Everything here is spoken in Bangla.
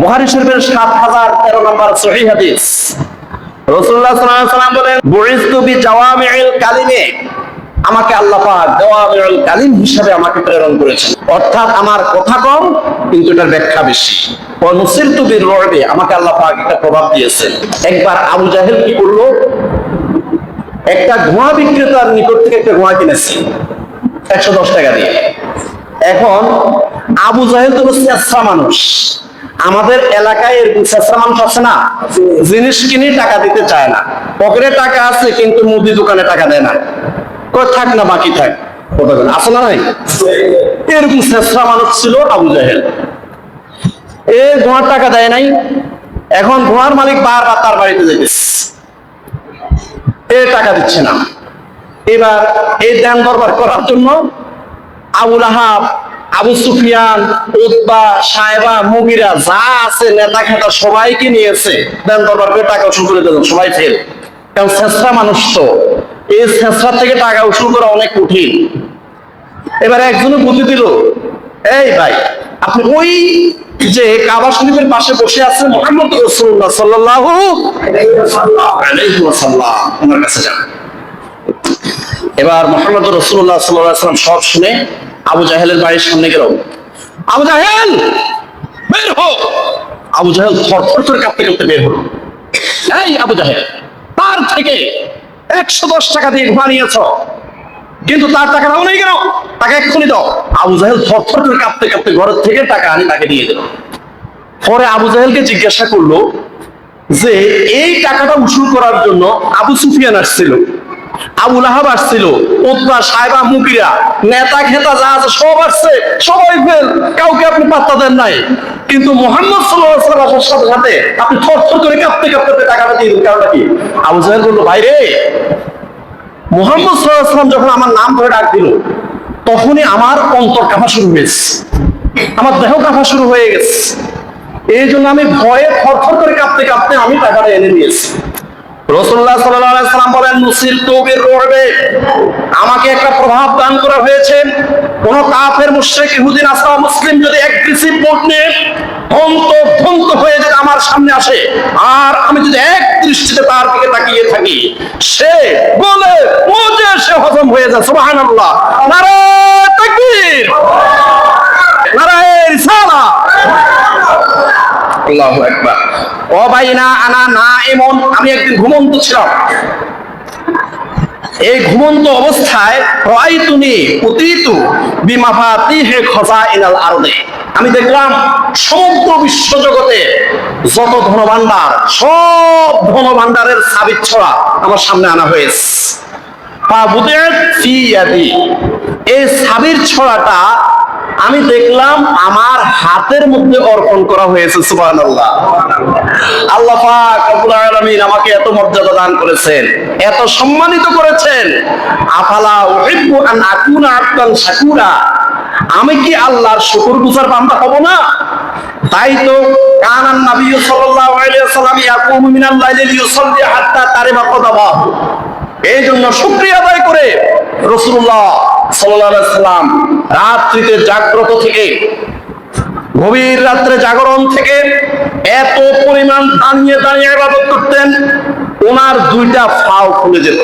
বুখারী শরীফের ৭০১৩ নম্বর সহিহ হাদিস। রাসূলুল্লাহ সাল্লাল্লাহু আলাইহি ওয়াসাল্লাম বলেন, বুইসতু বিজাওয়ামিল কালিমে, আমাকে আল্লাহ পাক জাওয়ামিউল কালিম হিসেবে আমাকে প্রেরণ করেছেন, অর্থাৎ আমার কথা কম কিন্তু এটার ব্যাখ্যা বেশি। ওয়া নুসিরতু বির-রু'বি, আমাকে আল্লাহ পাক একটা প্রভাব দিয়েছেন। একবার আবু জাহেল কি করলো, একটা ঘোড়া বিক্রেতার নিকট থেকে একটা ঘোড়া কিনেছে ১১০ টাকা দিয়ে। এখন আবু জাহেল তো চেষ্টা মানুষ, আমাদের এলাকায় এরকম চেষ্টা মানুষ আছে না, জিনিস কিনে টাকা দিতে চায় না, পকেটে টাকা আছে কিন্তু মুদি দোকানে টাকা দেয় না, কই থাক না বাকি থাক, আছে না নাই? এরকম চেষ্টা মানুষ ছিল আবু জাহেল। এ ঘোড়ার টাকা দেয় নাই, এখন ঘোড়ার মালিক বারবার তার বাড়িতে যেতেছে, এ টাকা দিচ্ছে না। এবার এই দান দরবার করার জন্য আবু লাহাব, আবু সুফিয়ান, উতবা, সায়বা, মুগিরা যা আছে নেতা খেতা সবাইকে নিয়েছে দান দরবার করে টাকা উসুল করে দিল। সবাই ফেল, কারণ ছেঁচড়া মানুষ তো, এই ছেঁচড়া থেকে টাকা উসুল করা অনেক কঠিন। এবার একজনে বুদ্ধি দিল, এই ভাই আপনি ওই যে কাবা শরীফের পাশে বসে আছেন মুহাম্মদ রাসূলুল্লাহ সাল্লাল্লাহু আলাইহি ওয়াসাল্লাম, ওনার কাছে যান। এবার মুহাম্মদ রাসূলুল্লাহ সাল্লাল্লাহু আলাইহি ওয়াসাল্লাম সব শুনে আবু জাহেলের বাড়ির সামনে গেল। আবু জাহেল বের হো। আবু জাহেল থরথর করে কাঁপতে কাঁপতে বের হলো। এই আবু জাহেল, তার থেকে ১১০ টাকা দিয়ে ঘোড়া নিয়েছ, কিন্তু তার টাকা দাও নাই কেন? টাকা এক্ষুনি দাও। আবু জাহেল থরথর করে কাঁপতে কাঁপতে ঘরের থেকে টাকা আনি তাকে দিয়ে দিল। পরে আবু জাহেলকে জিজ্ঞাসা করলো যে এই টাকাটা উসুল করার জন্য আবু সুফিয়ান আসছিল, আবু লাহাব আসছিল, উতবা, সায়বা, মুগিরা, নেতা খেতা যা আছে সব আসছে, সবাই ফেল, কাউকে আপনি পাত্তা দেন নাই, কিন্তু মুহাম্মদ সাল্লাল্লাহু আলাইহি ওয়াসাল্লাম আসার সাথে সাথে আপনি থরথর করে কাঁপতে কাঁপতে টাকাটা দিয়ে দিন, কারণটা কি? আবু জাহেল বলল, ভাই রে, মুহাম্মদ সাল্লাল্লাহু আলাইহি ওয়াসাল্লাম যখন আমার নাম ধরে ডাক দিল তখনই আমার অন্তর কাঁপা শুরু হয়েছে, আমার দেহ কাঁপা শুরু হয়ে গেছে, এই জন্য আমি ভয়ে থরথর করে কাঁপতে কাঁপতে আমি টাকাটা এনে নিয়েছি। রাসূলুল্লাহ সাল্লাল্লাহু আলাইহি ওয়াসাল্লাম বলেন, নুসিরতু বির-রু'বি, আমাকে একটা প্রভাব দান করা হয়েছে। কোন কাফের, মুশরিক, ইহুদি, নাসারা, মুসলিম যদি অ্যাগ্রেসিভ মোড নিয়ে হন্ত হয়ে যদি আমার সামনে আসে আর আমি যদি এক দৃষ্টিতে তার দিকে তাকিয়ে থাকি, সে বলে মজে সে হজম হয়ে যায়। সুবহানাল্লাহ, নারায়ে তাকবীর, নারায়ে রিসালাহ, আল্লাহু আকবার। ও বাইনা আনা নাইমুন, আমি একদিন ঘুমন্ত ছিলাম, এই ঘুমন্ত অবস্থায় রাআইতুনি উতিতু বিমাফাতিহি খাযাইনাল আরদি, আমি দেখলাম সমগ্র বিশ্ব জগতে যত ধনভাণ্ডার, সব ধনভাণ্ডারের চাবি ছড়া আমার সামনে আনা হয়েছে। ফাবুদিআত ফি ইয়াদি, এই চাবির ছড়াটা আমি দেখলাম আমার হাতের মধ্যে অর্পণ করা হয়েছে। সুবহানাল্লাহ, আল্লাহ পাক রব্বুল আলামিন আমাকে এত মর্যাদা দান করেছেন, এত সম্মানিত করেছেন। আফালা উহিব্বু আন আকুনা আবদান শাকুরা, আমি কি আল্লাহর শুকরগুজার বান্দা হব না? তাই তো কানান নবী সাল্লাল্লাহু আলাইহি ওয়াসাল্লাম ইয়াকুমু মিনাল লাইলি লিইউসাল্লি হাত্তা তারিবা কদাবাহু, এই জন্য শুকরিয়া আদায় করে রাসূলুল্লাহ সাল্লাল্লাহু আলাইহি ওয়াসাল্লাম রাত্রিতে জাগ্রত থেকে, গভীর রাত্রে জাগরণ থেকে এত পরিমাণ দাঁড়িয়ে দাঁড়িয়ে ইবাদত করতেন, ওনার দুইটা পাও ফুলে যেত।